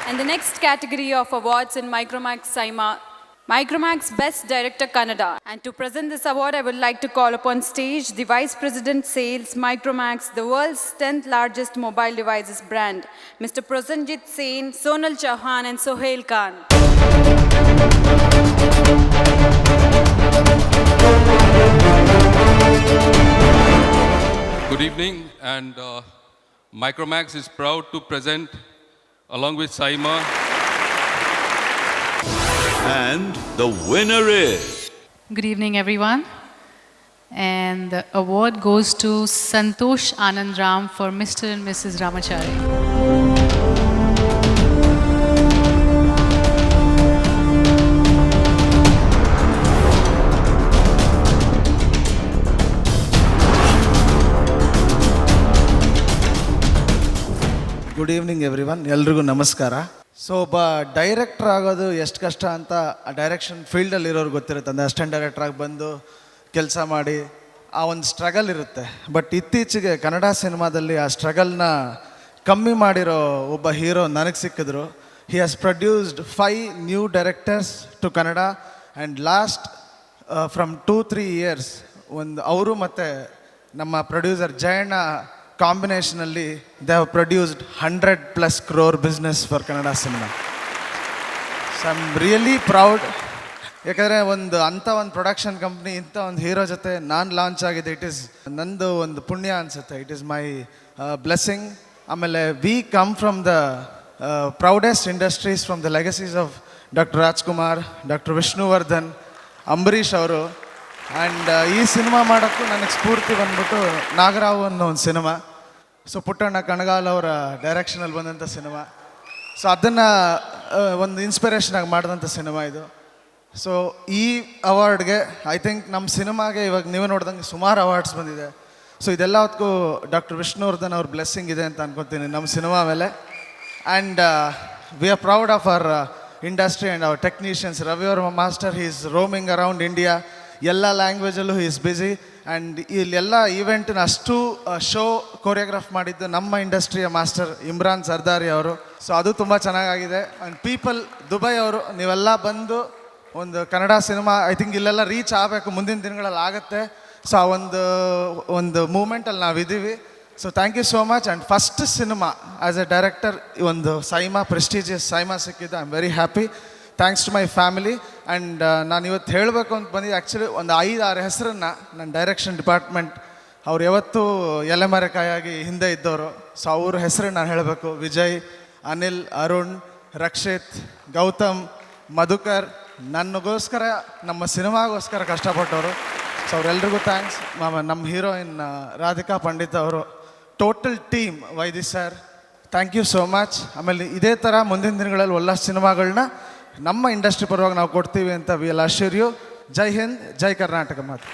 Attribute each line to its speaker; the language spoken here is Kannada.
Speaker 1: And the next category of awards in Micromax Saima, Micromax Best Director Kannada. And to present this award, I would like to call upon stage the Vice President Sales, Micromax, the world's 10th largest mobile devices brand, Mr. Prasenjit Sen, Sonal Chauhan and Sohail Khan.
Speaker 2: Good evening, and Micromax is proud to present, along with Saima.
Speaker 3: And the winner is...
Speaker 4: Good evening, everyone. And the award goes to Santosh Anand Ram for Mr. and Mrs. Ramachari.
Speaker 5: Good evening everyone, ಎಲ್ರಿಗೂ ನಮಸ್ಕಾರ. ಸೊ ಒಬ್ಬ ಡೈರೆಕ್ಟ್ರ್ ಆಗೋದು ಎಷ್ಟು ಕಷ್ಟ ಅಂತ ಆ ಡೈರೆಕ್ಷನ್ ಫೀಲ್ಡಲ್ಲಿ ಇರೋರು ಗೊತ್ತಿರುತ್ತೆ. ಅಂದರೆ ಅಸಿಸ್ಟೆಂಟ್ ಡೈರೆಕ್ಟ್ರಾಗಿ ಬಂದು ಕೆಲಸ ಮಾಡಿ ಆ ಒಂದು ಸ್ಟ್ರಗಲ್ ಇರುತ್ತೆ. ಬಟ್ ಇತ್ತೀಚೆಗೆ ಕನ್ನಡ ಸಿನಿಮಾದಲ್ಲಿ ಆ ಸ್ಟ್ರಗಲ್ನ ಕಮ್ಮಿ ಮಾಡಿರೋ ಒಬ್ಬ ಹೀರೋ ನನಗೆ ಸಿಕ್ಕಿದ್ರು. He has produced 5 new directors to Kannada and last from 2-3 years ಅವರು ಮತ್ತು ನಮ್ಮ ಪ್ರೊಡ್ಯೂಸರ್ ಜಯಣ್ಣ ಕಾಂಬಿನೇಷನಲ್ಲಿ they have produced 100+ crore business for Kannada cinema. So I am really proud. ಯಾಕಂದರೆ ಅಂಥ ಒಂದು ಪ್ರೊಡಕ್ಷನ್ ಕಂಪ್ನಿ ಇಂಥ ಒಂದು ಹೀರೋ ಜೊತೆ ನಾನು ಲಾಂಚ್ ಆಗಿದೆ. ಇಟ್ ಈಸ್ ನಂದು ಒಂದು ಪುಣ್ಯ ಅನಿಸುತ್ತೆ. It is my blessing. ಆಮೇಲೆ we come from the proudest industries, from the legacies of doctor Rajkumar, doctor Vishnuvardhan, Ambareesh ಅವರು. ಆ್ಯಂಡ್ ಈ ಸಿನಿಮಾ ಮಾಡೋಕ್ಕೂ ನನಗೆ ಸ್ಫೂರ್ತಿ ಬಂದ್ಬಿಟ್ಟು ನಾಗರಾವ್ ಅನ್ನೋ ಒಂದು ಸಿನಿಮಾ. ಸೊ ಪುಟ್ಟಣ್ಣ ಕಣಗಾಲ್ ಅವರ ಡೈರೆಕ್ಷನಲ್ಲಿ ಬಂದಂಥ ಸಿನಿಮಾ. ಸೊ ಅದನ್ನು ಒಂದು ಇನ್ಸ್ಪಿರೇಷನಾಗಿ ಮಾಡಿದಂಥ ಸಿನಿಮಾ ಇದು. ಸೊ ಈ ಅವಾರ್ಡ್ಗೆ ಐ ಥಿಂಕ್ ನಮ್ಮ ಸಿನಿಮಾಗೆ ಇವಾಗ ನೀವು ನೋಡ್ದಂಗೆ ಸುಮಾರು ಅವಾರ್ಡ್ಸ್ ಬಂದಿದೆ. ಸೊ ಇದೆಲ್ಲ ಹೊತ್ತಿಗೂ ಡಾಕ್ಟರ್ ವಿಷ್ಣುವರ್ಧನ್ ಅವ್ರ ಬ್ಲೆಸ್ಸಿಂಗ್ ಇದೆ ಅಂತ ಅನ್ಕೊತೀನಿ ನಮ್ಮ ಸಿನಿಮಾ ಮೇಲೆ. And we are proud of our industry and our technicians. Ravi Varma master, he is roaming around India. ಎಲ್ಲ ಲ್ಯಾಂಗ್ವೇಜಲ್ಲೂ ಹಿ ಈಸ್ ಬ್ಯುಸಿ. ಆ್ಯಂಡ್ ಇಲ್ಲೆಲ್ಲ ಈವೆಂಟ್ನ ಅಷ್ಟು ಶೋ ಕೊರಿಯೋಗ್ರಾಫ್ ಮಾಡಿದ್ದು ನಮ್ಮ ಇಂಡಸ್ಟ್ರಿಯ ಮಾಸ್ಟರ್ ಇಮ್ರಾನ್ ಸರ್ದಾರಿ ಅವರು. ಸೊ ಅದು ತುಂಬ ಚೆನ್ನಾಗಾಗಿದೆ. ಆ್ಯಂಡ್ ಪೀಪಲ್ ದುಬೈ ಅವರು, ನೀವೆಲ್ಲ ಬಂದು ಒಂದು ಕನ್ನಡ ಸಿನಿಮಾ ಐ ಥಿಂಕ್ ಇಲ್ಲೆಲ್ಲ ರೀಚ್ ಆಗಬೇಕು, ಮುಂದಿನ ದಿನಗಳಲ್ಲಿ ಆಗುತ್ತೆ. ಸೊ ಆ ಒಂದು ಮೂಮೆಂಟಲ್ಲಿ ನಾವಿದ್ದೀವಿ. So thank you so much. And first cinema as a director ಒಂದು ಸೈಮಾ, ಪ್ರೆಸ್ಟೀಜಿಯಸ್ ಸೈಮಾ ಸಿಕ್ಕಿದ್ದು. I am very happy. Thanks to my family. And ನಾನು ಇವತ್ತು ಹೇಳಬೇಕು ಅಂತ ಬಂದಿದ್ದು ಆ್ಯಕ್ಚುಲಿ ಒಂದು 5-6 ಹೆಸರನ್ನು ನನ್ನ ಡೈರೆಕ್ಷನ್ ಡಿಪಾರ್ಟ್ಮೆಂಟ್ ಅವ್ರು ಯಾವತ್ತೂ ಎಲೆಮರೆಕಾಯಾಗಿ ಹಿಂದೆ ಇದ್ದವರು. ಸೊ ಅವ್ರ ಹೆಸರನ್ನು ನಾನು ಹೇಳಬೇಕು. ವಿಜಯ್, ಅನಿಲ್, ಅರುಣ್, ರಕ್ಷಿತ್, ಗೌತಮ್, ಮಧುಕರ್, ನನಗೋಸ್ಕರ ನಮ್ಮ ಸಿನಿಮಾಗೋಸ್ಕರ ಕಷ್ಟಪಟ್ಟವರು. ಸೊ ಅವರೆಲ್ರಿಗೂ ಥ್ಯಾಂಕ್ಸ್. ನಮ್ಮ ಹೀರೋಯಿನ್ ರಾಧಿಕಾ ಪಂಡಿತ್ ಅವರು, total team, Vaidi sir, thank you so much. ಆಮೇಲೆ ಇದೇ ಥರ ಮುಂದಿನ ದಿನಗಳಲ್ಲಿ ಒಳ್ಳೆ ಸಿನಿಮಾಗಳನ್ನ ನಮ್ಮ ಇಂಡಸ್ಟ್ರಿ ಪರವಾಗಿ ನಾವು ಕೊಡ್ತೀವಿ ಅಂತ ವಿ ವಿಲ್ ಅಶ್ಯೂರ್ ಯು. ಜೈ ಹಿಂದ್, ಜೈ ಕರ್ನಾಟಕ ಮಾತು.